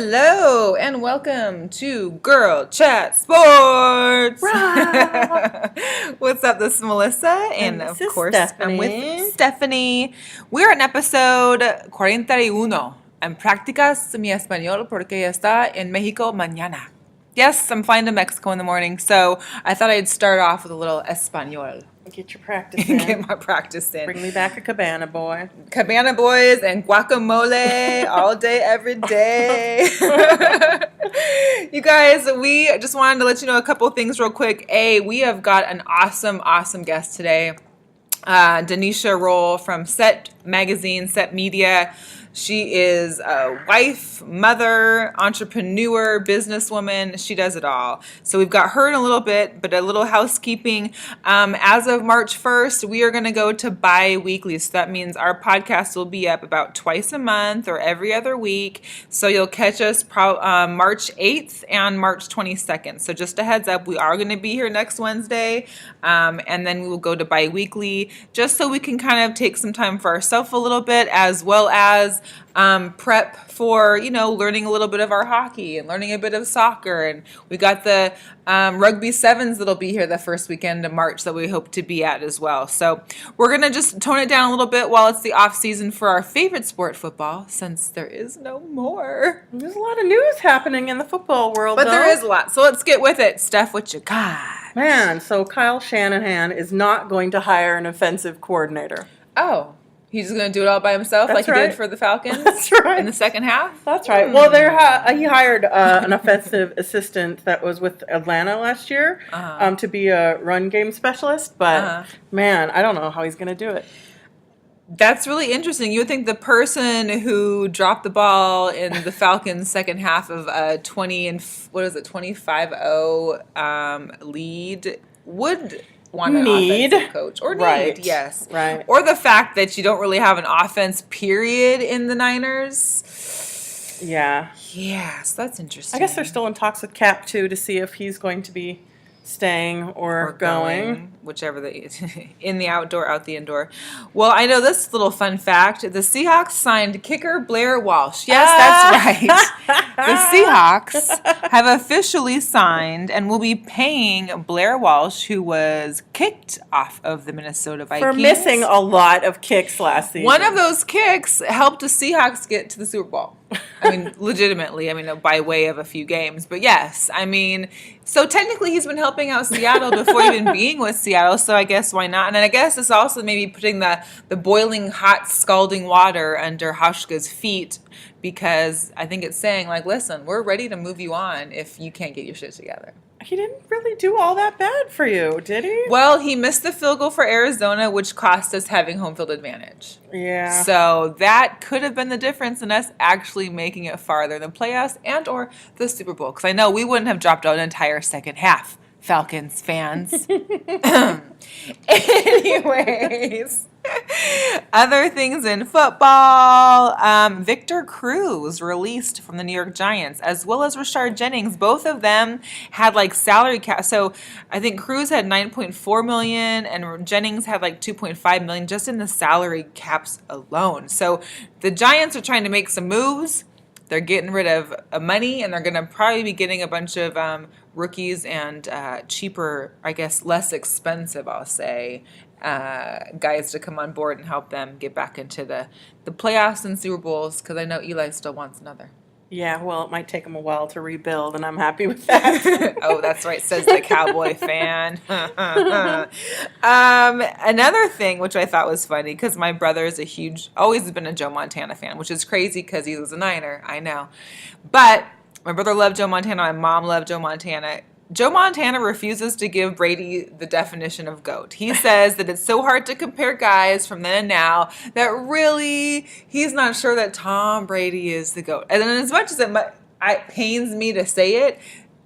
Hello and welcome to Girl Chat Sports. What's up? This is Melissa, and of course, Stephanie. I'm with Stephanie. We're on episode 41. And practicas mi español porque está en Mexico mañana. Yes, I'm flying to Mexico in the morning, so I thought I'd start off with a little español. Get your practice in. Get my practice in. Bring me back a cabana boy. Cabana boys and guacamole all day, every day. You guys, we just wanted to let you know a couple of things real quick. We have got an awesome guest today. Danisha Rolle from Set Magazine, Set Media. She is a wife, mother, entrepreneur, businesswoman. She does it all. So we've got her in a little bit, but a little housekeeping. As of March 1st, we are going to go to bi-weekly. So that means our podcast will be up about twice a month or every other week. So you'll catch us March 8th and March 22nd. So just a heads up, we are going to be here next Wednesday. And then we will go to bi-weekly just so we can kind of take some time for ourselves a little bit, as well as prep for, learning a little bit of our hockey and learning a bit of soccer. And we got the rugby sevens that'll be here the first weekend of March that we hope to be at as well. So we're going to just tone it down a little bit while it's the off season for our favorite sport, football, since there is no more. There's a lot of news happening in the football world, But there is a lot. So let's get with it. Steph, what you got? Man, so Kyle Shanahan is not going to hire an offensive coordinator. Oh. He's just going to do it all by himself. That's He right. did for the Falcons? That's right. In the second half? That's right. Well, he hired an offensive assistant that was with Atlanta last year to be a run game specialist. But, man, I don't know how he's going to do it. That's really interesting. You would think the person who dropped the ball in the Falcons' second half of a 25-0 lead would want an offensive coach. Or need, yes. Right. Or the fact that you don't really have an offense, period, in the Niners. Yeah. Yeah, so that's interesting. I guess they're still in talks with Cap, too, to see if he's going to be staying or going. Whichever in the outdoor, out the indoor. Well, I know this little fun fact. The Seahawks signed kicker Blair Walsh. Yes, that's right. The Seahawks have officially signed and will be paying Blair Walsh, who was kicked off of the Minnesota Vikings. For missing a lot of kicks last season. One of those kicks helped the Seahawks get to the Super Bowl. I mean, legitimately. I mean, by way of a few games. But yes, I mean, so technically he's been helping out Seattle before even being with Seattle. So I guess why not? And I guess it's also maybe putting the boiling hot scalding water under Hauschka's feet, because I think it's saying, like, listen, we're ready to move you on if you can't get your shit together. He didn't really do all that bad for you, did he? Well, he missed the field goal for Arizona, which cost us having home field advantage. Yeah. So that could have been the difference in us actually making it farther in the playoffs and or the Super Bowl. Because I know we wouldn't have dropped out an entire second half, Falcons fans. Anyways. Other things in football, Victor Cruz released from the New York Giants, as well as Rashard Jennings. Both of them had like salary cap. So I think Cruz had $9.4 million and Jennings had like $2.5 million just in the salary caps alone. So the Giants are trying to make some moves. They're getting rid of money, and they're going to probably be getting a bunch of rookies and cheaper, I guess, less expensive, I'll say, guys to come on board and help them get back into the playoffs and Super Bowls, because I know Eli still wants another. Yeah, well, it might take him a while to rebuild, and I'm happy with that. Oh, that's right, says the Cowboy fan. Another thing, which I thought was funny, because my brother is always been a Joe Montana fan, which is crazy because he was a Niner, I know. But my brother loved Joe Montana, my mom loved Joe Montana. Joe Montana refuses to give Brady the definition of GOAT. He says that it's so hard to compare guys from then and now that really he's not sure that Tom Brady is the GOAT. And then as much as it pains me to say it,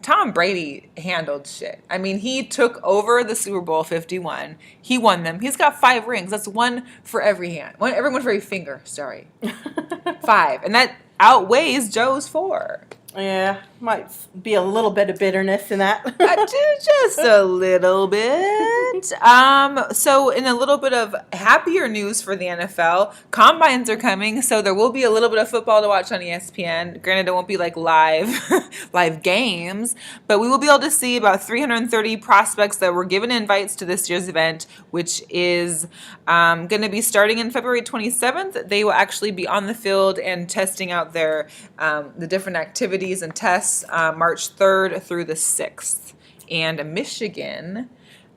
Tom Brady handled shit. I mean, he took over the Super Bowl 51. He won them. He's got 5 rings. That's one for every hand. Everyone for every finger, sorry. 5. And that outweighs Joe's 4. Yeah, might be a little bit of bitterness in that. Just a little bit. So in a little bit of happier news for the NFL, combines are coming, so there will be a little bit of football to watch on ESPN. Granted, it won't be like live games, but we will be able to see about 330 prospects that were given invites to this year's event, which is going to be starting in February 27th. They will actually be on the field and testing out their the different activities and tests March 3rd through the 6th. And Michigan,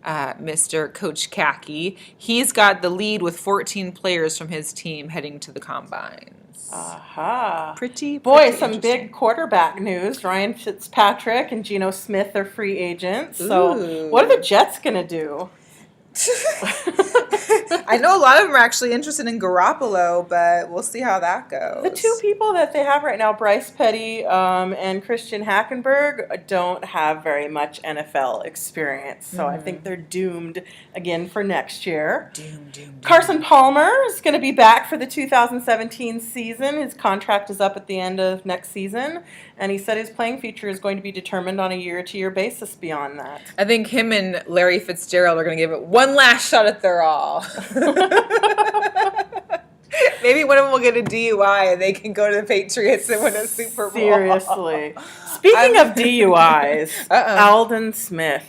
Mr. Coach Kaki, he's got the lead with 14 players from his team heading to the combines. Aha. Pretty Some big quarterback news. Ryan Fitzpatrick and Geno Smith are free agents. So Ooh. what are the Jets going to do? I know a lot of them are actually interested in Garoppolo, but we'll see how that goes. The two people that they have right now, Bryce Petty and Christian Hackenberg, don't have very much NFL experience. So I think they're doomed again for next year. Doom. Carson Palmer is going to be back for the 2017 season. His contract is up at the end of next season. And he said his playing future is going to be determined on a year-to-year basis beyond that. I think him and Larry Fitzgerald are going to give it one last shot at their all. Maybe one of them will get a DUI and they can go to the Patriots and win a Super Bowl. Seriously. Speaking of DUIs, Alden Smith.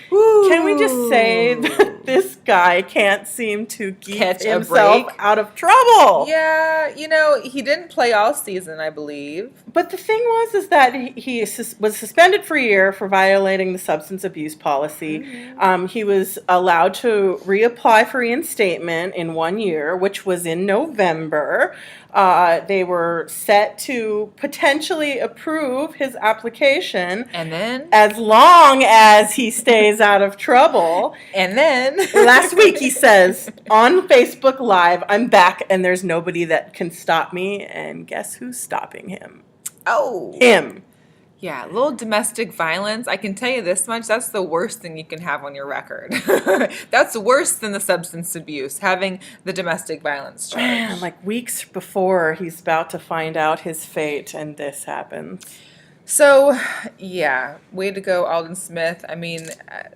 Woo. Can we just say that this guy can't seem to Catch keep a himself break? out of trouble? Yeah, he didn't play all season, I believe. But the thing is that he was suspended for a year for violating the substance abuse policy. Mm-hmm. He was allowed to reapply for reinstatement in 1 year, which was in November. They were set to potentially approve his application. And then? As long as he stays out of trouble. And then? Last week he says, on Facebook Live, I'm back and there's nobody that can stop me. And guess who's stopping him? Oh. Him. Yeah, a little domestic violence. I can tell you this much, that's the worst thing you can have on your record. That's worse than the substance abuse, having the domestic violence charge. Man, like weeks before he's about to find out his fate, and this happens. So, yeah, way to go, Alden Smith. I mean,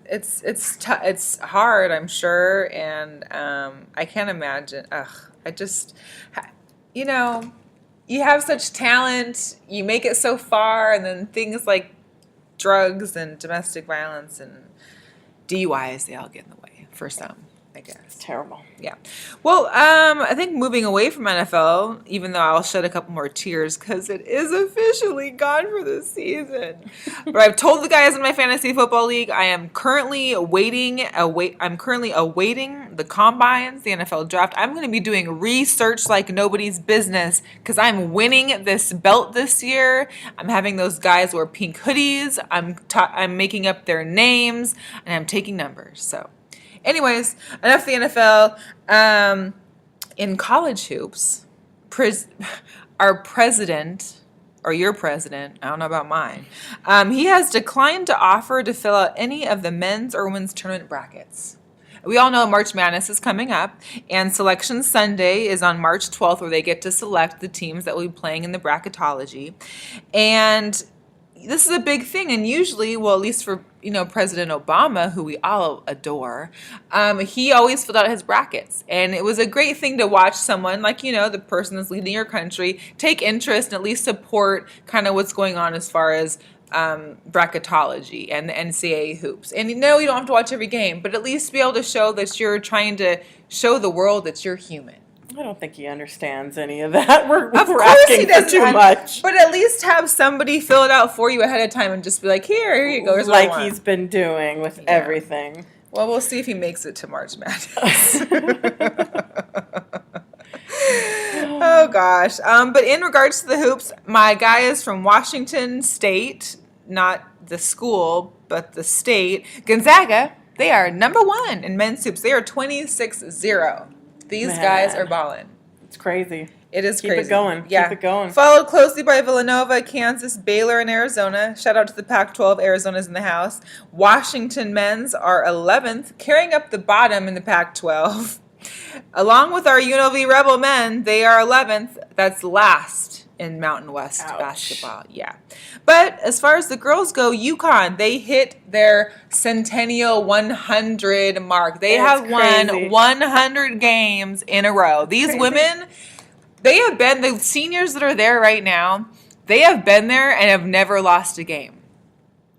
it's hard, I'm sure, and I can't imagine. You have such talent, you make it so far, and then things like drugs and domestic violence and DUIs, they all get in the way for some, I guess. It's terrible. Yeah. Well, I think moving away from NFL, even though I'll shed a couple more tears because it is officially gone for the season. But I've told the guys in my fantasy football league I am currently awaiting the combines, the NFL draft. I'm going to be doing research like nobody's business because I'm winning this belt this year. I'm having those guys wear pink hoodies. I'm making up their names and I'm taking numbers. So. Anyways, enough of the NFL. In college hoops, our president, or your president, I don't know about mine, he has declined to offer to fill out any of the men's or women's tournament brackets. We all know March Madness is coming up, and Selection Sunday is on March 12th, where they get to select the teams that will be playing in the bracketology. And this is a big thing, and usually, well, at least for President Obama, who we all adore, he always filled out his brackets, and it was a great thing to watch someone like the person that's leading your country take interest and at least support kind of what's going on as far as bracketology and the NCAA hoops. And you don't have to watch every game, but at least be able to show that you're trying to show the world that you're human. I don't think he understands any of that. We're course asking for too much. But at least have somebody fill it out for you ahead of time and just be like, here you go. Here's what I want. He's been doing with everything. Well, we'll see if he makes it to March Madness. Oh, gosh. But in regards to the hoops, my guy is from Washington State, not the school, but the state. Gonzaga, they are number 1 in men's hoops. They are 26-0. These guys are balling. It's crazy. It is crazy. Keep it going. Yeah. Keep it going. Followed closely by Villanova, Kansas, Baylor, and Arizona. Shout out to the Pac-12. Arizona's in the house. Washington men's are 11th, carrying up the bottom in the Pac-12. Along with our UNLV Rebel men, they are 11th. That's last in Mountain West Ouch. basketball. Yeah. But as far as the girls go, UConn, they hit their Centennial 100 mark. They have won 100 games in a row. These women, they have been, the seniors that are there right now, they have been there and have never lost a game.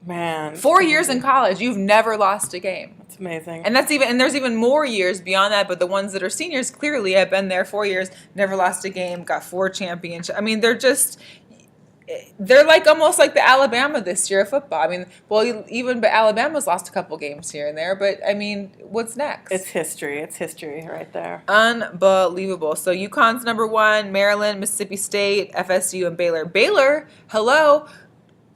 Man. 4 years in college, you've never lost a game. It's amazing. And there's even more years beyond that, but the ones that are seniors clearly have been there 4 years, never lost a game, got 4 championships. I mean, they're like almost like the Alabama this year of football. I mean, well, but Alabama's lost a couple games here and there, but I mean, what's next? It's history. It's history right there. Unbelievable. So UConn's number 1, Maryland, Mississippi State, FSU, and Baylor. Baylor, hello,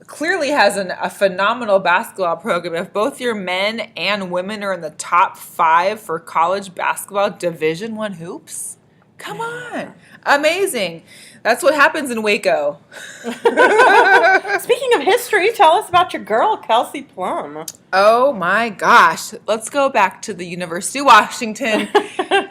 clearly has a phenomenal basketball program. If both your men and women are in the top 5 for college basketball Division I hoops, come on. Amazing. That's what happens in Waco. Speaking of history, tell us about your girl, Kelsey Plum. Oh my gosh. Let's go back to the University of Washington.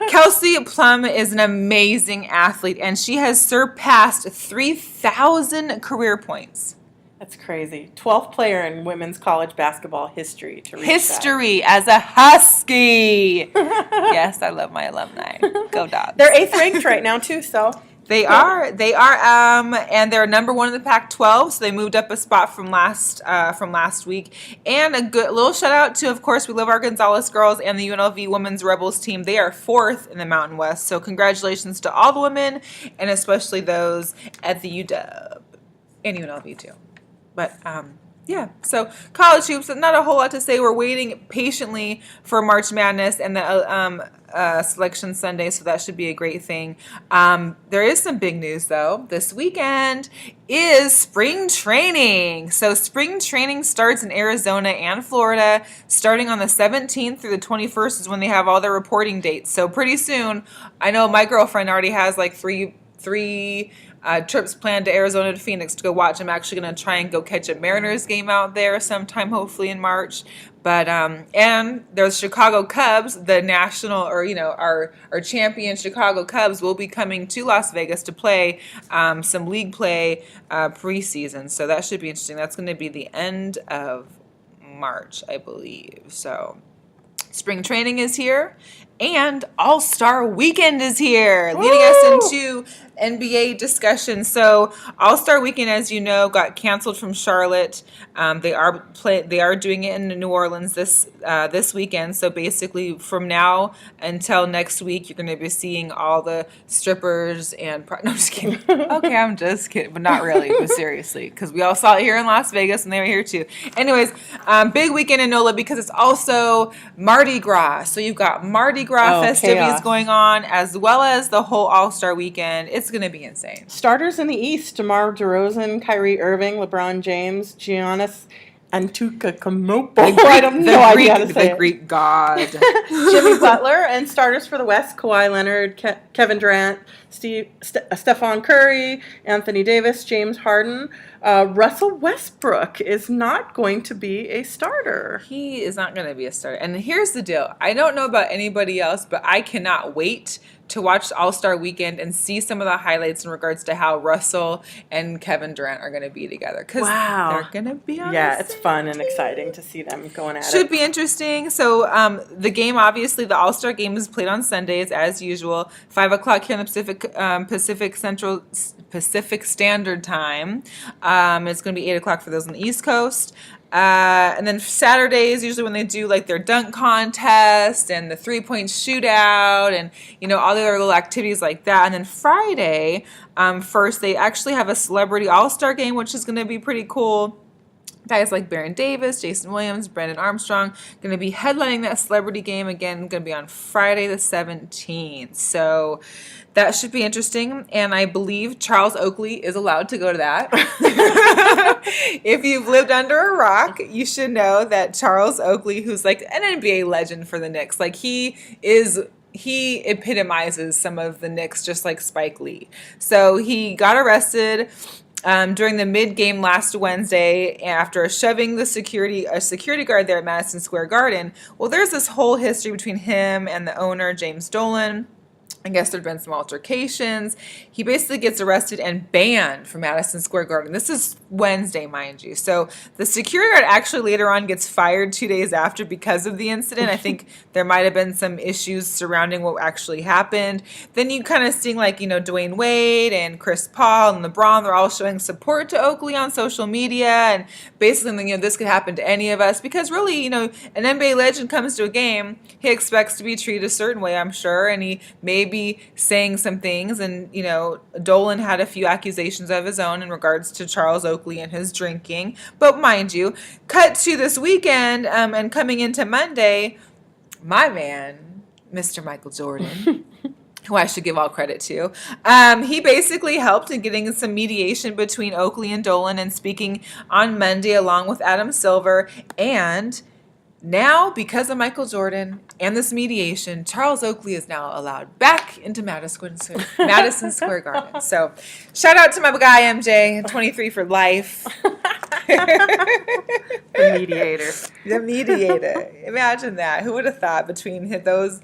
Kelsey Plum is an amazing athlete, and she has surpassed 3,000 career points. That's crazy. 12th player in women's college basketball history to reach history that. As a Husky. Yes, I love my alumni. Go Dogs. They're 8th ranked right now too, so. They are, and they're number 1 in the Pac-12, so they moved up a spot from last week. And a good little shout out to, of course, we love our Gonzalez girls and the UNLV Women's Rebels team. They are 4th in the Mountain West, so congratulations to all the women, and especially those at the UW and UNLV too. But yeah, so college hoops, not a whole lot to say. We're waiting patiently for March Madness and the Selection Sunday, so that should be a great thing. There is some big news, though. This weekend is spring training. So spring training starts in Arizona and Florida, starting on the 17th through the 21st is when they have all their reporting dates. So pretty soon, I know my girlfriend already has like three trips planned to Arizona to Phoenix to go watch. I'm actually going to try and go catch a Mariners game out there sometime, hopefully in March. But and there's Chicago Cubs, the national, or our champion Chicago Cubs will be coming to Las Vegas to play some league play preseason. So that should be interesting. That's going to be the end of March, I believe. So spring training is here. And All-Star Weekend is here, leading us into NBA discussion. So All-Star Weekend, as you know, got canceled from Charlotte. They are doing it in New Orleans this weekend. So basically, from now until next week, you're going to be seeing all the strippers and no, I'm just kidding. Okay, I'm just kidding, but not really, but seriously, because we all saw it here in Las Vegas, and they were here too. Anyways, big weekend in NOLA because it's also Mardi Gras. So you've got Mardi Gras festivities chaos going on, as well as the whole All-Star Weekend. It's going to be insane. Starters in the East: DeMar DeRozan, Kyrie Irving, LeBron James, Giannis Antetokounmpo. I have no idea how to say the Greek god. Jimmy Butler. And starters for the West: Kawhi Leonard, Kevin Durant, Stephon Curry, Anthony Davis, James Harden. Russell Westbrook is not going to be a starter. He is not going to be a starter. And here's the deal. I don't know about anybody else, but I cannot wait to watch All-Star Weekend and see some of the highlights in regards to how Russell and Kevin Durant are going to be together. Because they're going to be on the it's fun and exciting to see them going at it. Should be interesting. So the game, obviously, the All-Star game is played on Sundays, as usual. 5 o'clock here in the Pacific Standard Time. It's going to be 8 o'clock for those on the East Coast. And then Saturdays, usually when they do like their dunk contest and the 3-point shootout and, all the other little activities like that. And then Friday, first, they actually have a celebrity all-star game, which is going to be pretty cool. Guys like Baron Davis, Jason Williams, Brandon Armstrong going to be headlining that celebrity game again. Going to be on Friday the 17th. So that should be interesting. And I believe Charles Oakley is allowed to go to that. If you've lived under a rock, you should know that Charles Oakley, who's like an NBA legend for the Knicks, like he epitomizes some of the Knicks just like Spike Lee. So he got arrested during the mid-game last Wednesday after shoving a security guard there at Madison Square Garden. Well, there's this whole history between him and the owner, James Dolan. I guess there'd been some altercations. He basically gets arrested and banned from Madison Square Garden. This is Wednesday, mind you. So the security guard actually later on gets fired 2 days after because of the incident. I think there might have been some issues surrounding what actually happened. Then you kind of seeing like, Dwayne Wade and Chris Paul and LeBron, they're all showing support to Oakley on social media. And basically, this could happen to any of us because really, an NBA legend comes to a game, he expects to be treated a certain way, I'm sure. And he maybe saying some things, and Dolan had a few accusations of his own in regards to Charles Oakley and his drinking. But mind you, cut to this weekend, and coming into Monday, my man, Mr. Michael Jordan, who I should give all credit to, he basically helped in getting some mediation between Oakley and Dolan, and speaking on Monday along with Adam Silver. And now, because of Michael Jordan and this mediation, Charles Oakley is now allowed back into Madison Square Garden. So, shout out to my guy MJ, 23 for life. The mediator. The mediator. Imagine that. Who would have thought between those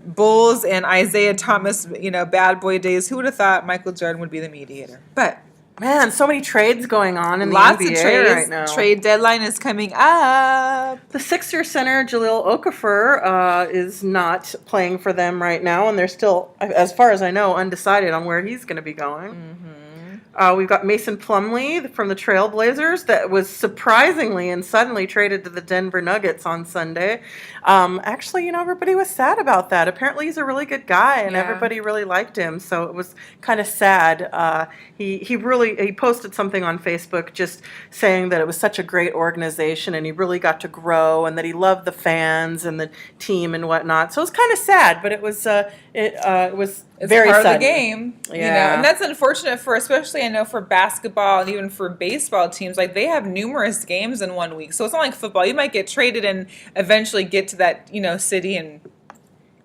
Bulls and Isaiah Thomas, bad boy days, who would have thought Michael Jordan would be the mediator? But man, so many trades going on in the lots NBA of trades right now. Trade deadline is coming up. The Sixers center Jahlil Okafor is not playing for them right now, and they're still, as far as I know, undecided on where he's going to be going. Mm-hmm. We've got Mason Plumlee from the Trailblazers that was surprisingly and suddenly traded to the Denver Nuggets on Sunday. Actually, everybody was sad about that. Apparently, he's a really good guy, and everybody really liked him. So it was kind of sad. He posted something on Facebook just saying that it was such a great organization, and he really got to grow, and that he loved the fans and the team and whatnot. So it was kind of sad, but it was It's very part sudden. of the game, and that's unfortunate for, especially I know for basketball and even for baseball teams, like they have numerous games in 1 week. So it's not like football. You might get traded and eventually get to that, city and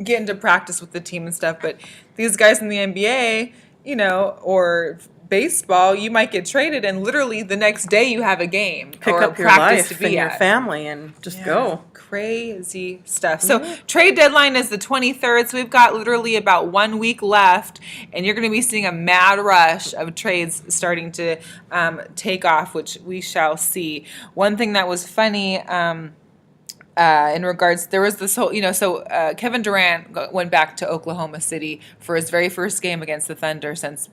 get into practice with the team and stuff. But these guys in the NBA, or baseball, you might get traded and literally the next day you have a game. Pick or up your practice life to be and your at. family and just go. Crazy stuff. So trade deadline is the 23rd. So we've got literally about 1 week left, and you're going to be seeing a mad rush of trades starting to take off, which we shall see. One thing that was funny in regards, there was this whole, Kevin Durant went back to Oklahoma City for his very first game against the Thunder since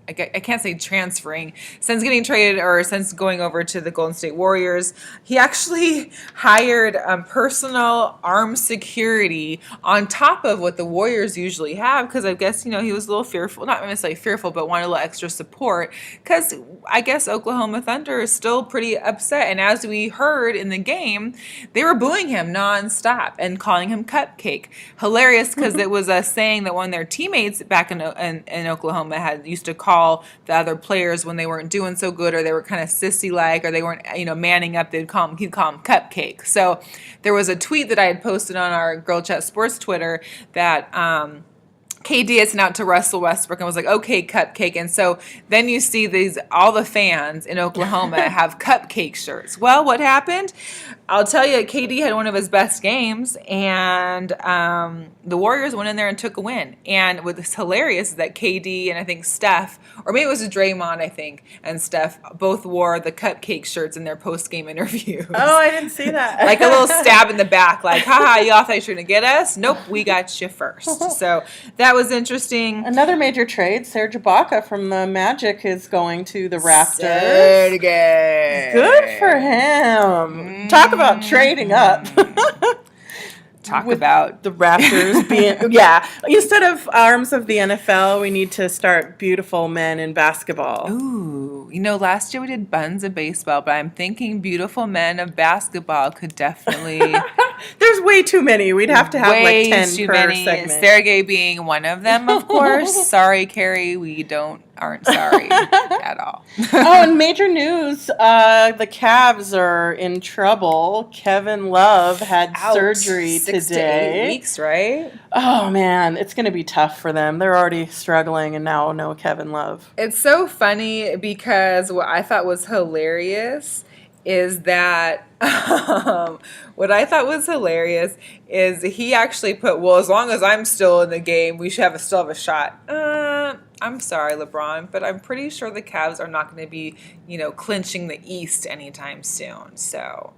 I can't say transferring, since getting traded or since going over to the Golden State Warriors. He actually hired personal armed security on top of what the Warriors usually have, because I guess, he was a little fearful, not necessarily fearful, but wanted a little extra support, because I guess Oklahoma Thunder is still pretty upset. And as we heard in the game, they were booing him nonstop and calling him Cupcake. Hilarious, because it was a saying that one of their teammates back in Oklahoma had used to call the other players when they weren't doing so good, or they were kind of sissy-like, or they weren't, manning up. He'd call him Cupcake. So there was a tweet that I had posted on our GirlChatSports Twitter that KD had sent out to Russell Westbrook and was like, okay, Cupcake. And so then you see all the fans in Oklahoma have Cupcake shirts. Well, what happened? I'll tell you, KD had one of his best games, and the Warriors went in there and took a win. And what's hilarious is that KD and I think Steph, or maybe it was Draymond, I think, and Steph both wore the Cupcake shirts in their post-game interviews. Oh, I didn't see that. Like a little stab in the back, like, haha, y'all thought you were going to get us? Nope, we got you first. So that was interesting. Another major trade, Serge Ibaka from the Magic is going to the Raptors. Serge. Good for him. Talk about trading up. Talk about the Raptors being, instead of arms of the NFL, we need to start beautiful men in basketball. Ooh, last year we did buns of baseball, but I'm thinking beautiful men of basketball could definitely. There's way too many. We'd have to have like 10 per segment. Sergey being one of them, of course. Sorry, Carrie, we aren't sorry at all. Oh, and major news, the Cavs are in trouble. Kevin Love had surgery 6 to today. 8 weeks, right? Oh, man, it's going to be tough for them. They're already struggling, and now no Kevin Love. It's so funny because what I thought was hilarious is that What I thought was hilarious is he actually put, well, as long as I'm still in the game, we should still have a shot. I'm sorry, LeBron, but I'm pretty sure the Cavs are not going to be, clinching the East anytime soon. So,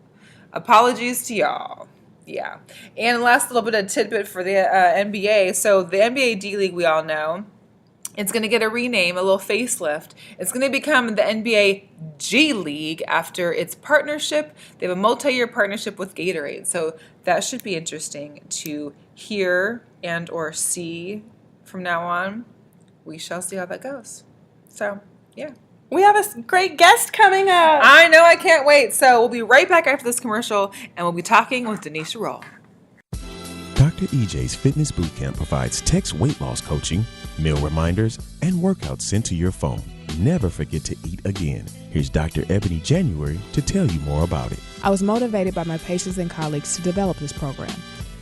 apologies to y'all. Yeah. And last little bit of tidbit for the NBA. So, the NBA D-League, we all know, it's going to get a rename, a little facelift. It's going to become the NBA G League after its partnership. They have a multi-year partnership with Gatorade. So that should be interesting to hear and or see from now on. We shall see how that goes. So, yeah. We have a great guest coming up. I know, I can't wait. So we'll be right back after this commercial, and we'll be talking with Danisha Rolle. Dr. EJ's Fitness Bootcamp provides text weight loss coaching, meal reminders, and workouts sent to your phone. Never forget to eat again. Here's Dr. Ebony January to tell you more about it. I was motivated by my patients and colleagues to develop this program.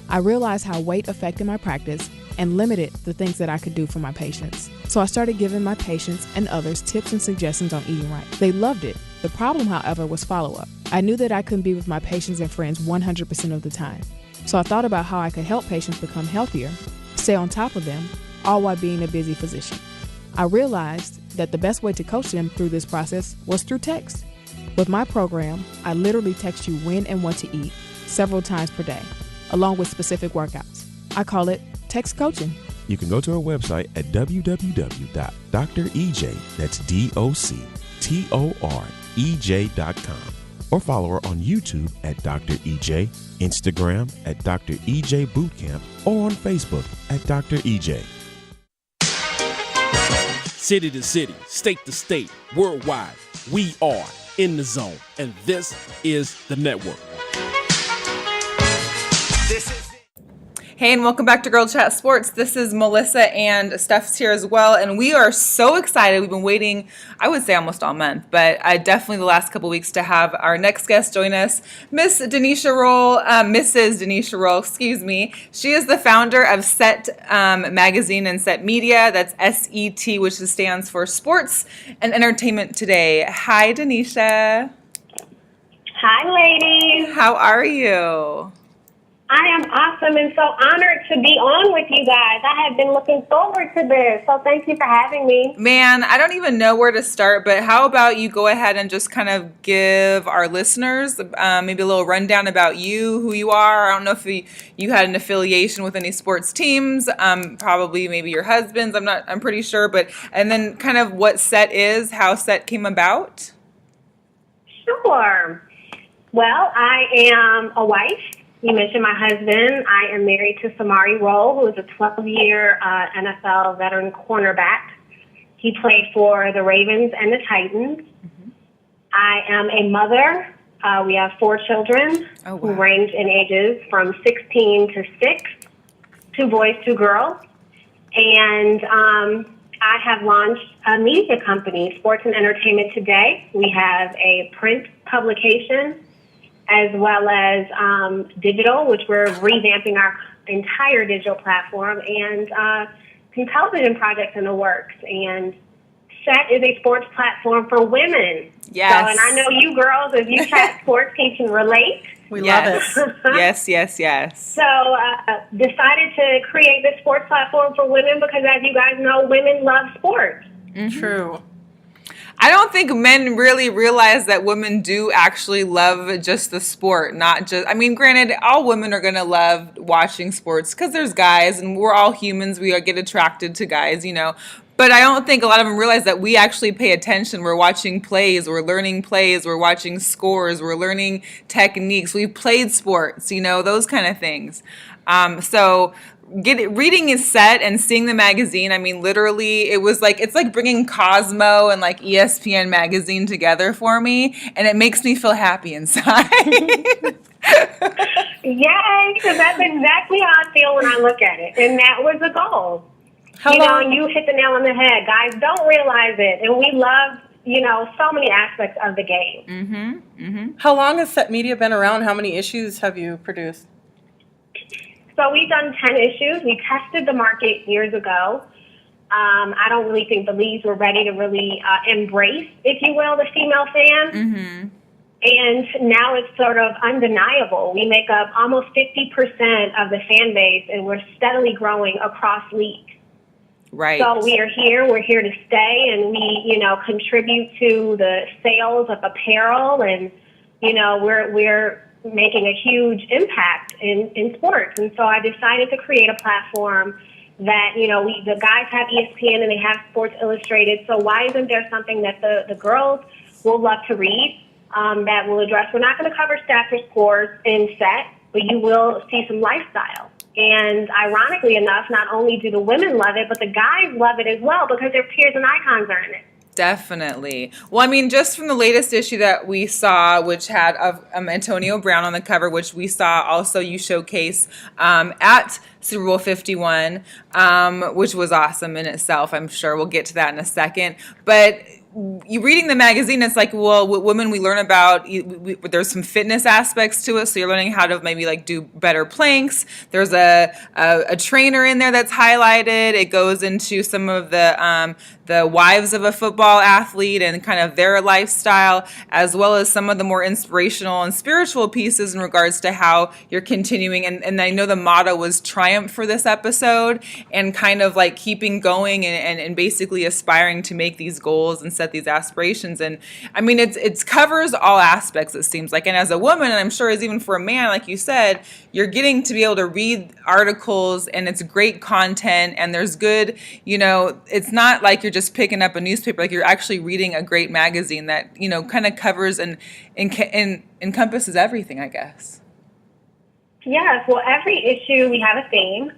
I realized how weight affected my practice and limited the things that I could do for my patients. So I started giving my patients and others tips and suggestions on eating right. They loved it. The problem, however, was follow-up. I knew that I couldn't be with my patients and friends 100% of the time. So I thought about how I could help patients become healthier, stay on top of them, all while being a busy physician. I realized that the best way to coach them through this process was through text. With my program, I literally text you when and what to eat several times per day, along with specific workouts. I call it text coaching. You can go to our website at www.drej, that's DOCTOREJ.com, or follow her on YouTube at Dr. EJ, Instagram at Dr. EJ Bootcamp, or on Facebook at Dr. EJ. City to city, state to state, worldwide, we are in the zone, and this is the network. Hey, and welcome back to Girl Chat Sports. This is Melissa, and Steph's here as well, and we are so excited. We've been waiting, I would say almost all month, but definitely the last couple weeks to have our next guest join us, Mrs. Danisha Rolle, excuse me. She is the founder of Set Magazine and Set Media. That's SET, which stands for Sports and Entertainment Today. Hi, Danisha. Hi, ladies. How are you? I am awesome and so honored to be on with you guys. I have been looking forward to this, so thank you for having me. Man, I don't even know where to start, but how about you go ahead and just kind of give our listeners maybe a little rundown about you, who you are. I don't know if you had an affiliation with any sports teams, probably maybe your husband's, I'm pretty sure, and then kind of what Set is, how Set came about. Sure. Well, I am a wife. You mentioned my husband. I am married to Samari Rolle, who is a 12-year NFL veteran cornerback. He played for the Ravens and the Titans. Mm-hmm. I am a mother. We have 4 children who range in ages from 16 to 6, 2 boys, 2 girls. And I have launched a media company, Sports and Entertainment Today. We have a print publication as well as digital, which we're revamping our entire digital platform, and some television projects in the works. And Set is a sports platform for women. Yes. So, and I know you girls, as you chat sports, can relate. We love it. Yes. So decided to create this sports platform for women because, as you guys know, women love sports. Mm-hmm. True. I don't think men really realize that women do actually love just the sport, not just, granted, all women are going to love watching sports because there's guys and we're all humans. We get attracted to guys, But I don't think a lot of them realize that we actually pay attention. We're watching plays, we're learning plays, we're watching scores, we're learning techniques. We've played sports, those kind of things. So reading is Set and seeing the magazine, literally it's like bringing Cosmo and like ESPN magazine together for me, and it makes me feel happy inside. Yay, because that's exactly how I feel when I look at it, and that was the goal. You hit the nail on the head. Guys don't realize it, and we love, so many aspects of the game. Mm-hmm. Mm-hmm. How long has Set Media been around? How many issues have you produced? So we've done 10 issues. We tested the market years ago. I don't really think the leagues were ready to really embrace, if you will, the female fan. Mm-hmm. And now it's sort of undeniable. We make up almost 50% of the fan base, and we're steadily growing across leagues. Right. So we're here to stay, and we, contribute to the sales of apparel, and, we're making a huge impact in sports. And so I decided to create a platform that, the guys have ESPN and they have Sports Illustrated. So why isn't there something that the girls will love to read that will address? We're not going to cover stats or scores in set, but you will see some lifestyle. And ironically enough, not only do the women love it, but the guys love it as well because their peers and icons are in it. Definitely. Well, I mean, just from the latest issue that we saw, which had Antonio Brown on the cover, which we saw also you showcase at Super Bowl 51, which was awesome in itself. I'm sure we'll get to that in a second. But you reading the magazine, it's like, well, with women, we learn about, there's some fitness aspects to it. So you're learning how to maybe like do better planks. There's a trainer in there that's highlighted. It goes into some of the wives of a football athlete and kind of their lifestyle, as well as some of the more inspirational and spiritual pieces in regards to how you're continuing. And I know the motto was triumph for this episode, and kind of like keeping going and basically aspiring to make these goals and set these aspirations. And I mean, it covers all aspects, it seems like. And as a woman, and I'm sure as even for a man, like you said, you're getting to be able to read articles, and it's great content, and there's good, it's not like you're just picking up a newspaper, like you're actually reading a great magazine that, kind of covers and encompasses everything, I guess. Yes, well, every issue we have a theme,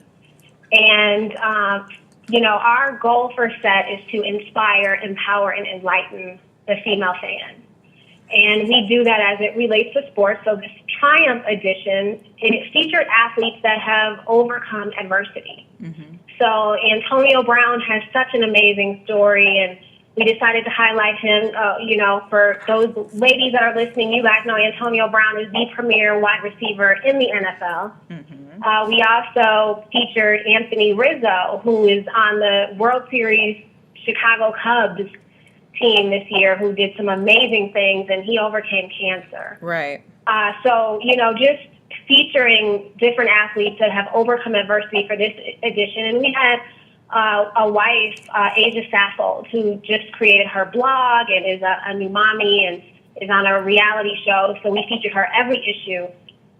and our goal for set is to inspire, empower, and enlighten the female fan. And we do that as it relates to sports. So this Triumph edition, it featured athletes that have overcome adversity. Mm-hmm. So Antonio Brown has such an amazing story, and we decided to highlight him, for those ladies that are listening. You guys know Antonio Brown is the premier wide receiver in the NFL. Mm-hmm. We also featured Anthony Rizzo, who is on the World Series Chicago Cubs team this year, who did some amazing things, and he overcame cancer. Right. So, just featuring different athletes that have overcome adversity for this edition. And we had a wife, Asia Saffold, who just created her blog and is a new mommy and is on a reality show. So we featured her every issue.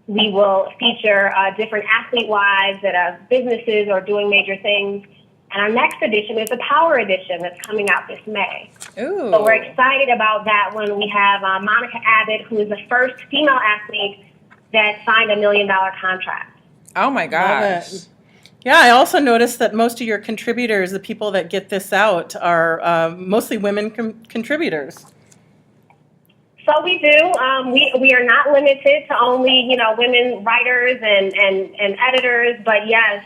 We will feature different athlete wives that have businesses or doing major things. And our next edition is a Power Edition that's coming out this May. Ooh. So we're excited about that one. We have Monica Abbott, who is the first female athlete that signed $1 million contract. Oh, my gosh. Yeah, I also noticed that most of your contributors, the people that get this out, are mostly women contributors. So we do. We are not limited to only, women writers and editors, but yes,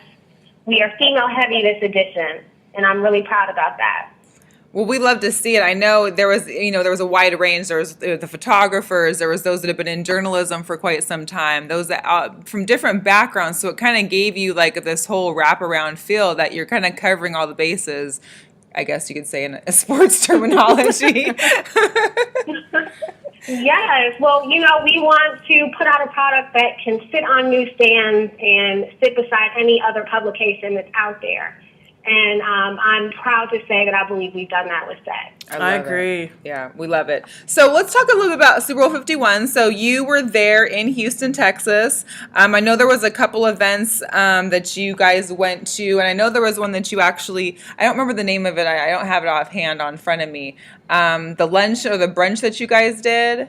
we are female heavy this edition, and I'm really proud about that. Well, we love to see it. I know there was a wide range. There was the photographers. There was those that have been in journalism for quite some time. Those that from different backgrounds. So it kind of gave you like this whole wraparound feel that you're kind of covering all the bases, I guess you could say in a sports terminology. Yes. Well, we want to put out a product that can sit on newsstands and sit beside any other publication that's out there. And I'm proud to say that I believe we've done that with Set. I agree. It. Yeah, we love it. So let's talk a little bit about Super Bowl 51. So you were there in Houston, Texas. I know there was a couple events that you guys went to, and I know there was one that you actually, I don't remember the name of it. I don't have it offhand on front of me. The lunch or the brunch that you guys did?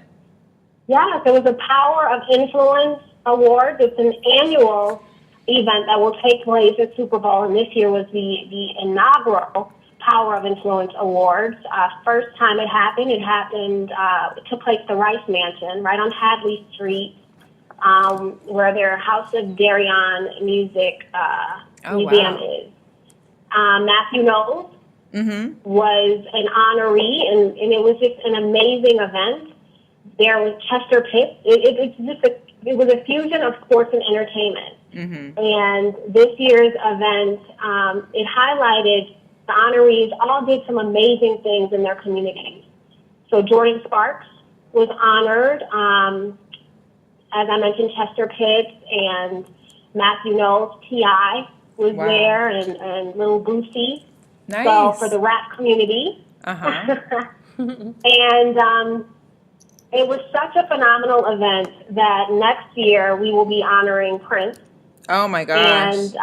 Yeah, there was a Power of Influence Award. It's an annual event that will take place at Super Bowl, and this year was the inaugural Power of Influence Awards. First time it happened, it took place at the Rice Mansion, right on Hadley Street, where their House of Darion Music Museum is. Matthew Knowles was an honoree, and it was just an amazing event. There was Chester Pitt. It was a fusion of sports and entertainment. Mm-hmm. And this year's event, it highlighted the honorees all did some amazing things in their communities. So Jordan Sparks was honored. As I mentioned, Chester Pitts and Matthew Knowles, T.I. was there, and Lil Boosie. Nice. So for the rap community. And it was such a phenomenal event that next year we will be honoring Prince. Oh my gosh. And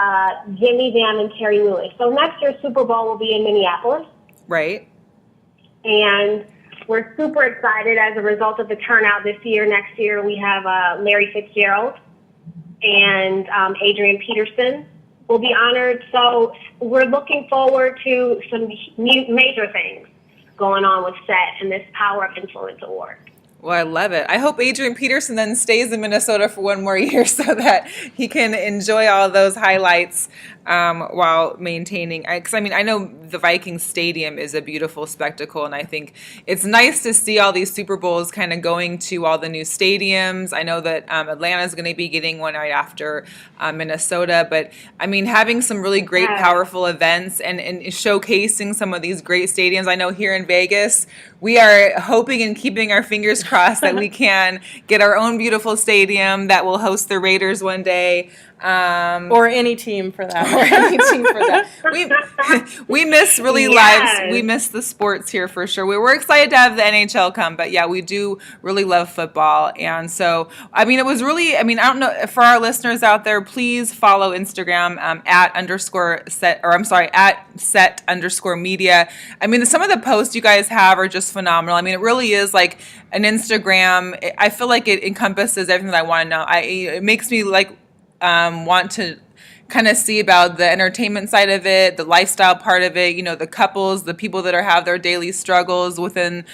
Jimmy Jam and Terry Lewis. So next year's Super Bowl will be in Minneapolis. Right. And we're super excited as a result of the turnout this year. Next year we have Larry Fitzgerald and Adrian Peterson will be honored. So we're looking forward to some major things going on with SET and this Power of Influence Award. Well, I love it. I hope Adrian Peterson then stays in Minnesota for one more year so that he can enjoy all those highlights while maintaining. Because, I mean, I know the Vikings Stadium is a beautiful spectacle, and I think it's nice to see all these Super Bowls kind of going to all the new stadiums. I know that Atlanta is going to be getting one right after Minnesota. But, I mean, having some really great, powerful events and showcasing some of these great stadiums. I know here in Vegas, we are hoping and keeping our fingers crossed that we can get our own beautiful stadium that will host the Raiders one day. Or any team for that. We miss really lives. We miss the sports here for sure. We were excited to have the NHL come, but yeah, we do really love football. And so, I mean, it was really, I mean, I don't know, for our listeners out there, please follow Instagram at @set_media. I mean, some of the posts you guys have are just phenomenal. I mean, it really is like an Instagram. I feel like it encompasses everything that I want to know. It makes me like, want to kind of see about the entertainment side of it, the lifestyle part of it, you know, the couples, the people that have their daily struggles within,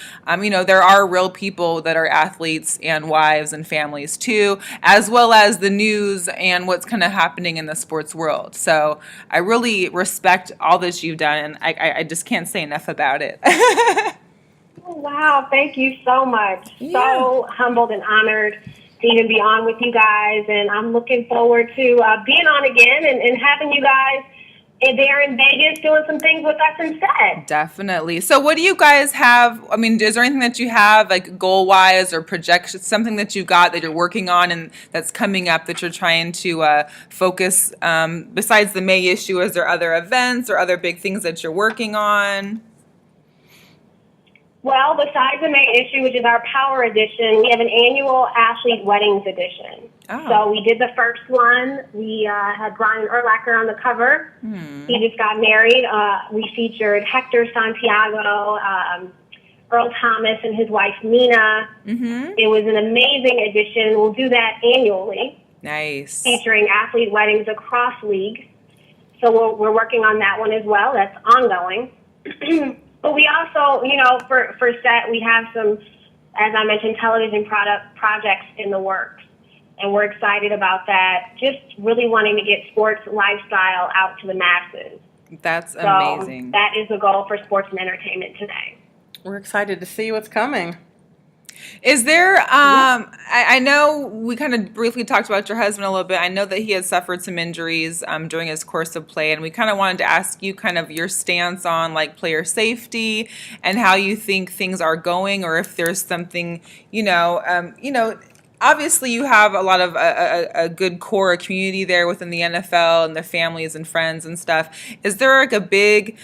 you know, there are real people that are athletes and wives and families too, as well as the news and what's kind of happening in the sports world. So I really respect all that you've done, and I just can't say enough about it. Wow, thank you so much. Yeah. So humbled and honored to even be on with you guys, and I'm looking forward to being on again and having you guys there in Vegas doing some things with us instead. Definitely. So what do you guys have? I mean, is there anything that you have like goal-wise or projection, something that you got that you're working on and that's coming up that you're trying to focus, besides the May issue? Is there other events or other big things that you're working on? Well, besides the May issue, which is our Power Edition, we have an annual Athlete Weddings Edition. Oh. So we did the first one. We had Brian Urlacher on the cover. He just got married. We featured Hector Santiago, Earl Thomas, and his wife, Nina. It was an amazing edition. We'll do that annually. Nice. Featuring athlete weddings across leagues. So we're working on that one as well. That's ongoing. But we also, you know, for SET, we have some, as I mentioned, television projects in the works. And we're excited about that. Just really wanting to get sports lifestyle out to the masses. That's amazing. That is the goal for sports and entertainment today. We're excited to see what's coming. Is there, I know we kind of briefly talked about your husband a little bit. I know that he had suffered some injuries during his course of play, and we kind of wanted to ask you kind of your stance on like player safety and how you think things are going, or if there's something, obviously you have a lot of a good core community there within the NFL and the families and friends and stuff. Is there like a big,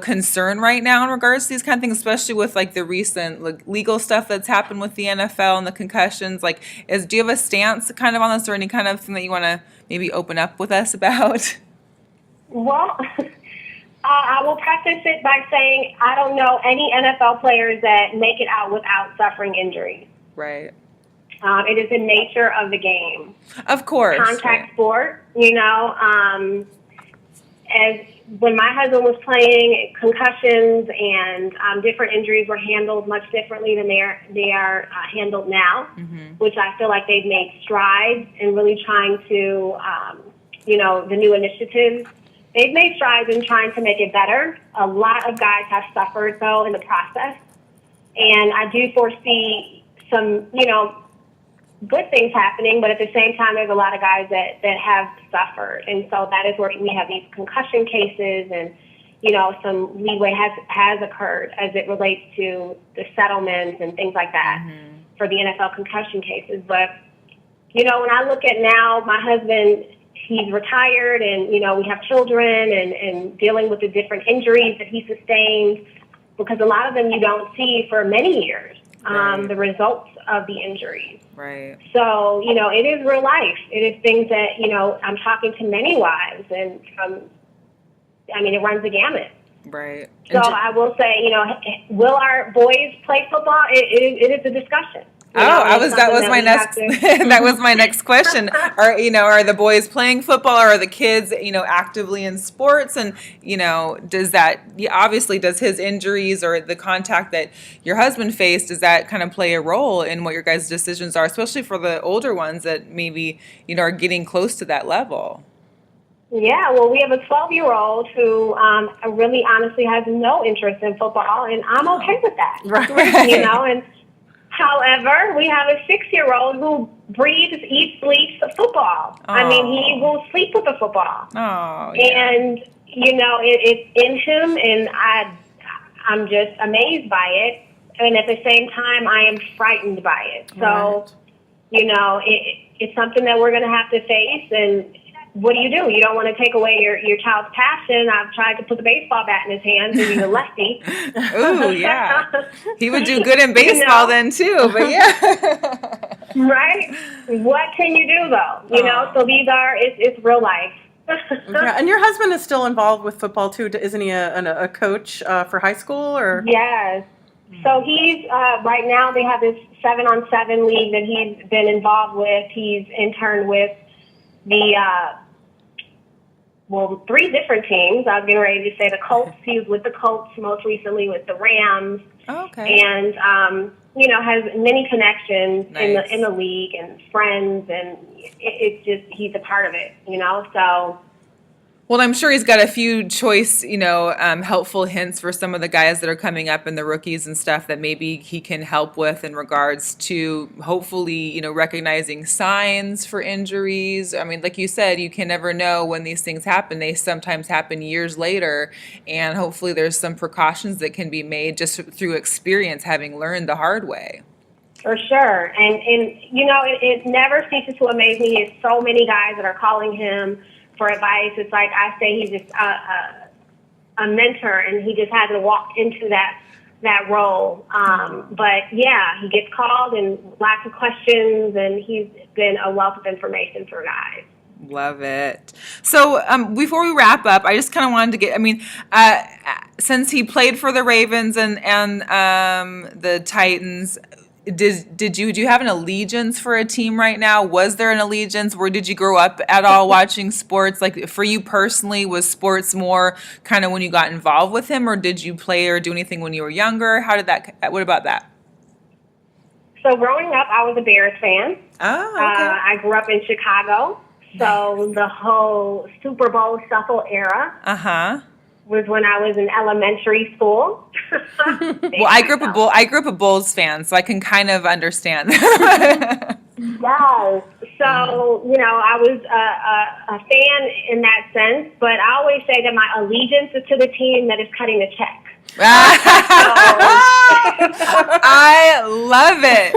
concern right now in regards to these kind of things, especially with like the recent legal stuff that's happened with the NFL and the concussions? Like, do you have a stance kind of on this, or any kind of thing that you want to maybe open up with us about? Well, I will preface it by saying I don't know any NFL players that make it out without suffering injuries. Right. It is the nature of the game. Of course. Contact sport, as when my husband was playing, concussions and different injuries were handled much differently than they are handled now, which I feel like they've made strides in really trying to, the new initiatives. They've made strides in trying to make it better. A lot of guys have suffered, though, in the process. And I do foresee some, good things happening, but at the same time, there's a lot of guys that have suffered. And so that is where we have these concussion cases and, some leeway has occurred as it relates to the settlements and things like that. for the NFL concussion cases. But, you know, when I look at now, my husband, he's retired, and, you know, we have children and dealing with the different injuries that he sustained, because a lot of them you don't see for many years, the results of the injuries. Right. So, you know, it is real life. It is things that, you know, I'm talking to many wives, and it runs the gamut. Right. So I will say, you know, will our boys play football? It is a discussion. That was my next question. Are the boys playing football, or are the kids, you know, actively in sports? And, you know, does his injuries or the contact that your husband faced, does that kind of play a role in what your guys' decisions are, especially for the older ones that maybe, you know, are getting close to that level? Yeah, well, we have a 12-year-old who really honestly has no interest in football, and I'm okay with that. Right. You know, and however, we have a 6-year-old who breathes, eats, sleeps football. Oh. I mean, he will sleep with the football. Oh, yeah. And, you know, it's in him, and I'm just amazed by it. And at the same time, I am frightened by it. So, you know, it's something that we're going to have to face. And what do? You don't want to take away your child's passion. I've tried to put the baseball bat in his hands, and he's a lefty. Ooh, yeah. He would do good in baseball then, too, but yeah. Right? What can you do, though? You know, so it's real life. Yeah, and your husband is still involved with football, too. Isn't he a coach for high school? Or Yes. So he's, right now, they have this 7-on-7 league that he's been involved with. He's interned with the 3 different teams. I was getting ready to say the Colts. He was with the Colts, most recently with the Rams. Oh, okay. And, you know, has many connections Nice. in the league and friends, and it's just, he's a part of it, you know, so. Well, I'm sure he's got a few choice, you know, helpful hints for some of the guys that are coming up and the rookies and stuff that maybe he can help with in regards to hopefully, you know, recognizing signs for injuries. I mean, like you said, you can never know when these things happen. They sometimes happen years later, and hopefully there's some precautions that can be made just through experience, having learned the hard way. For sure. And you know, it never ceases to amaze me. It's so many guys that are calling him for advice. It's like I say, he's just a mentor, and he just hasn't walked into that role. But yeah, he gets called and lots of questions, and he's been a wealth of information for guys. Love it. So before we wrap up, I just kind of wanted to since he played for the Ravens and the Titans, do you have an allegiance for a team right now? Was there an allegiance? Where did you grow up at all watching sports? Like for you personally, was sports more kind of when you got involved with him, or did you play or do anything when you were younger? What about that? So growing up, I was a Bears fan. Oh, okay. I grew up in Chicago. So the whole Super Bowl shuffle era was when I was in elementary school. Well, I grew up a Bulls fan, so I can kind of understand. Yes. So, you know, I was a fan in that sense, but I always say that my allegiance is to the team that is cutting the check. I love it.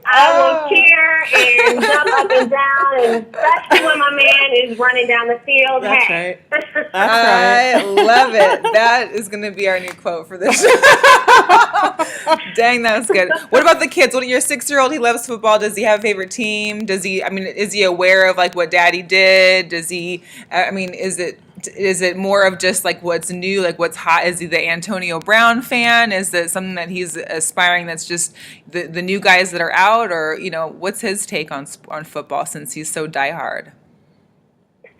I will cheer and jump up and down, and especially when my man is running down the field. That's hey. right. That's I right. love it. That is going to be our new quote for this show. Dang, that's good. What about the kids? What, your 6-year-old, he loves football. Does he have a favorite team? Is he aware of like what daddy did? Does he, is it more of just like what's new, like what's hot? Is he the Antonio Brown fan? Is it something that he's aspiring that's just the new guys that are out? Or, you know, what's his take on football since he's so diehard?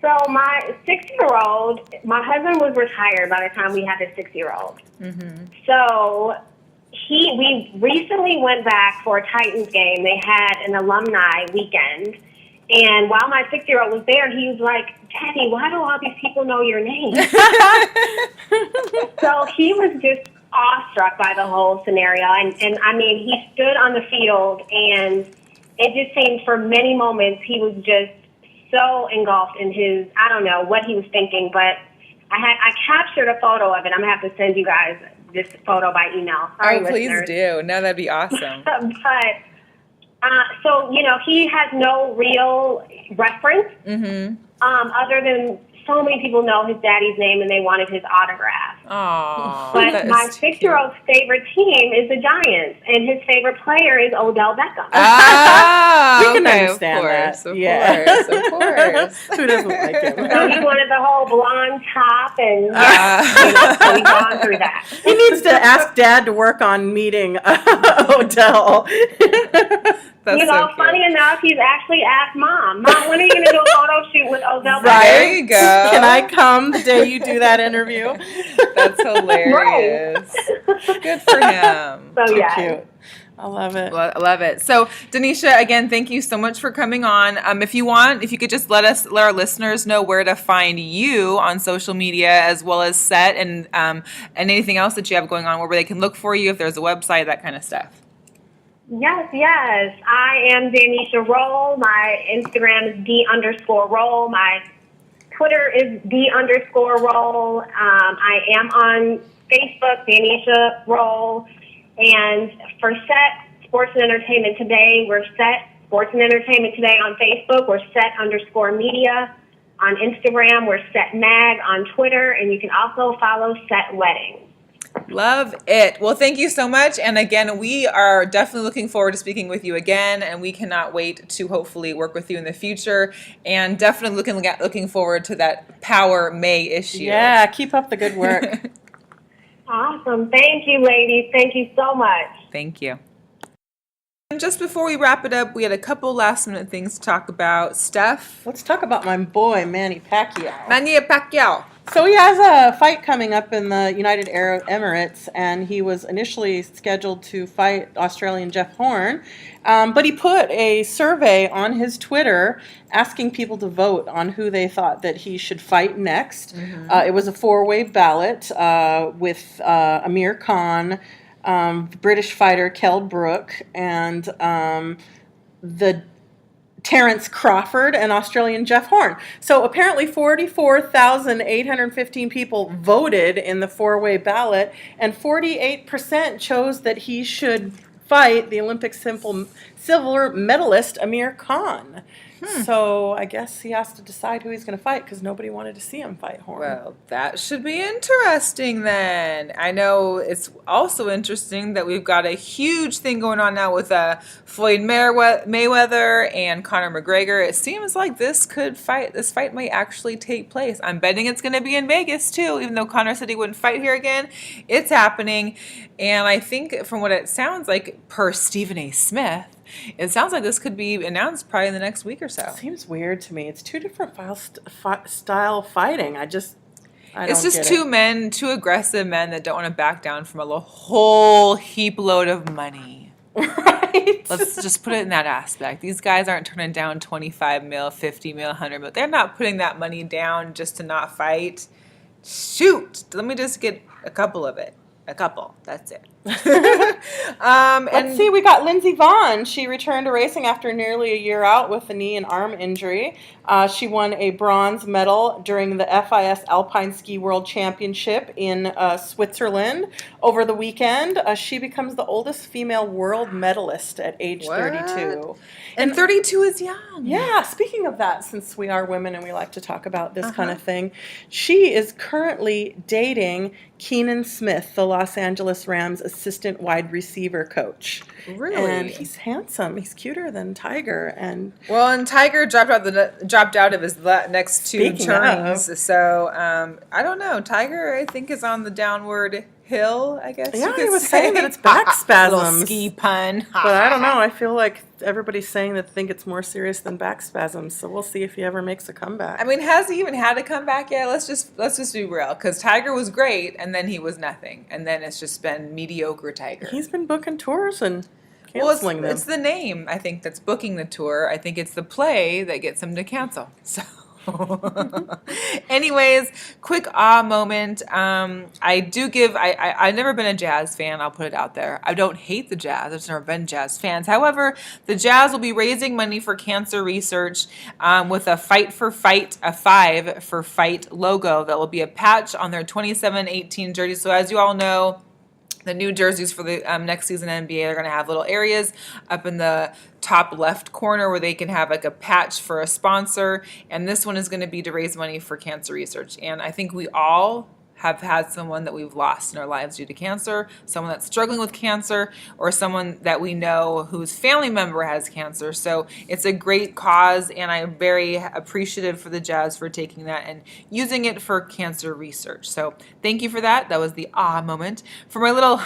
So my 6-year-old, my husband was retired by the time we had the 6-year-old. Mm-hmm. So we recently went back for a Titans game. They had an alumni weekend. And while my 6-year-old was there, he was like, Daddy, why do all these people know your name? So he was just awestruck by the whole scenario. And I mean, he stood on the field, and it just seemed for many moments he was just so engulfed in his, I don't know what he was thinking, but I captured a photo of it. I'm going to have to send you guys this photo by email. Sorry, please listeners. do. No, that'd be awesome. But So, he has no real reference other than so many people know his daddy's name and they wanted his autograph. Aww, but my 6-year-old's favorite team is the Giants, and his favorite player is Odell Beckham. Ah, we can understand that. Of course. Who doesn't like him? So he wanted the whole blonde top, and so we've gone through that. He needs to ask Dad to work on meeting Odell. Funny enough, he's actually asked Mom, when are you going to do a photo shoot with Odell Beckham? There you go. Can I come the day you do that interview? That's hilarious. Good for him. So, Too cute. I love it. I love it. So, Danisha, again, thank you so much for coming on. If you could just let our listeners know where to find you on social media, as well as Set and anything else that you have going on, where they can look for you, if there's a website, that kind of stuff. Yes. I am Danisha Rolle. My Instagram is D_Rolle. My Twitter is D_Rolle. I am on Facebook, Danisha Rolle. And for Set Sports and Entertainment Today, we're Set Sports and Entertainment Today on Facebook. We're Set_media on Instagram. We're Set Mag on Twitter. And you can also follow Set Weddings. Love it. Well, thank you so much. And again, we are definitely looking forward to speaking with you again, and we cannot wait to hopefully work with you in the future, and definitely looking forward to that Power May issue. Yeah, keep up the good work. Awesome. Thank you, ladies. Thank you so much. Thank you. And just before we wrap it up, we had a couple last-minute things to talk about. Steph? Let's talk about my boy, Manny Pacquiao. Manny Pacquiao. So he has a fight coming up in the United Arab Emirates, and he was initially scheduled to fight Australian Jeff Horn, but he put a survey on his Twitter asking people to vote on who they thought that he should fight next. It was a 4-way ballot with Amir Khan, British fighter Kell Brook, and the Terence Crawford and Australian Jeff Horn. So apparently 44,815 people voted in the 4-way ballot, and 48% chose that he should fight the Olympic silver medalist Amir Khan. So I guess he has to decide who he's going to fight, because nobody wanted to see him fight Horn. Well, that should be interesting then. I know it's also interesting that we've got a huge thing going on now with Floyd Mayweather and Conor McGregor. It seems like this fight might actually take place. I'm betting it's going to be in Vegas too, even though Conor said he wouldn't fight here again. It's happening. And I think from what it sounds like, per Stephen A. Smith, it sounds like this could be announced probably in the next week or so. Seems weird to me. It's two different style fighting. I don't It's just get two aggressive men that don't want to back down from a whole heap load of money. Right. Let's just put it in that aspect. These guys aren't turning down 25 mil, 50 mil, 100 mil. They're not putting that money down just to not fight. Shoot. Let me just get a couple of it. A couple. That's it. Let's see. We got Lindsey Vonn. She returned to racing after nearly a year out with a knee and arm injury. She won a bronze medal during the FIS Alpine Ski World Championship in Switzerland over the weekend. She becomes the oldest female world medalist at age 32. And 32 is young. Yeah, speaking of that, since we are women and we like to talk about this kind of thing, she is currently dating Keenan Smith, the Los Angeles Rams assistant wide receiver coach. Really? And he's handsome. He's cuter than Tiger. And Tiger dropped out of his next two turnings. So I don't know. Tiger, I think, is on the downward hill, I guess. Yeah, he was saying that it's back spasms. Little ski pun. But I don't know. I feel like everybody's saying that they think it's more serious than back spasms. So we'll see if he ever makes a comeback. I mean, has he even had a comeback yet? Let's just be real, because Tiger was great, and then he was nothing, and then it's just been mediocre Tiger. He's been booking tours and canceling them. It's the name, I think, that's booking the tour. I think it's the play that gets him to cancel. So. Anyways, quick moment. I've never been a Jazz fan. I'll put it out there. I don't hate the Jazz. I've never been Jazz fans. However, the Jazz will be raising money for cancer research with a 5 for Fight logo that will be a patch on their 27-18 jersey. So as you all know, The new jerseys for the next season NBA are going to have little areas up in the top left corner where they can have like a patch for a sponsor. And this one is going to be to raise money for cancer research. And I think we all have had someone that we've lost in our lives due to cancer, someone that's struggling with cancer, or someone that we know whose family member has cancer. So it's a great cause, and I'm very appreciative for the Jazz for taking that and using it for cancer research. So thank you for that. That was the moment. For my little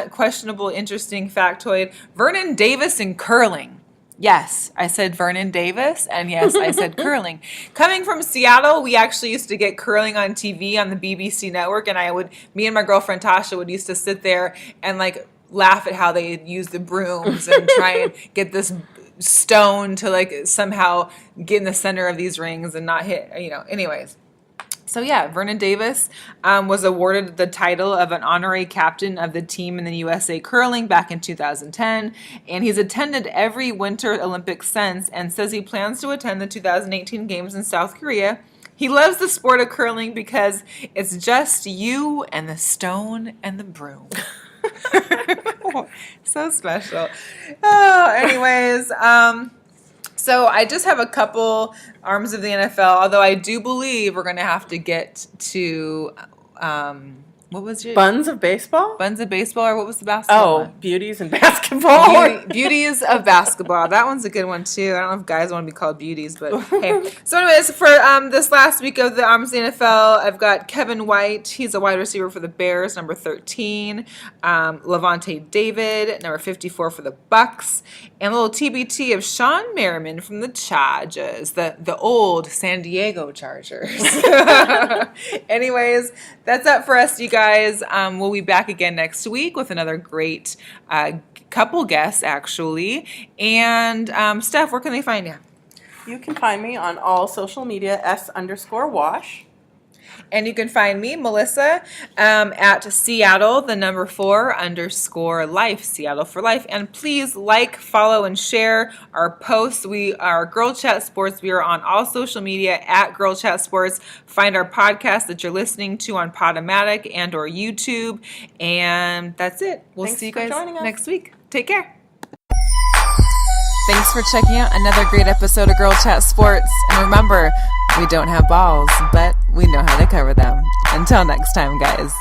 questionable, interesting factoid, Vernon Davis in curling. Yes, I said Vernon Davis, and yes, I said curling. Coming from Seattle, we actually used to get curling on TV on the BBC network, and me and my girlfriend Tasha would used to sit there and like laugh at how they use the brooms and try and get this stone to like somehow get in the center of these rings and not hit, anyways. So yeah, Vernon Davis was awarded the title of an honorary captain of the team in the USA curling back in 2010, and he's attended every Winter Olympics since and says he plans to attend the 2018 Games in South Korea. He loves the sport of curling because it's just you and the stone and the broom. So special. Anyways, so I just have a couple arms of the NFL, although I do believe we're going to have to get to, what was your? Buns of baseball? Buns of baseball, or what was the basketball one? Beauties in basketball. Beauties of basketball. That one's a good one, too. I don't know if guys want to be called beauties, but hey. So anyways, for this last week of the Arms of the NFL, I've got Kevin White. He's a wide receiver for the Bears, number 13. Levante David, number 54 for the Bucks. And a little TBT of Sean Merriman from the Chargers, the old San Diego Chargers. Anyways, that's it for us, you guys. We'll be back again next week with another great couple guests, actually. And Steph, where can they find you? You can find me on all social media, S_Wash. And you can find me, Melissa, at Seattle, the number 4_life, Seattle for life. And please like, follow, and share our posts. We are Girl Chat Sports. We are on all social media at Girl Chat Sports. Find our podcast that you're listening to on Podomatic and or YouTube. And that's it. We'll see you guys next week. Take care. Thanks for checking out another great episode of Girl Chat Sports. And remember, we don't have balls, but we know how to cover them. Until next time, guys.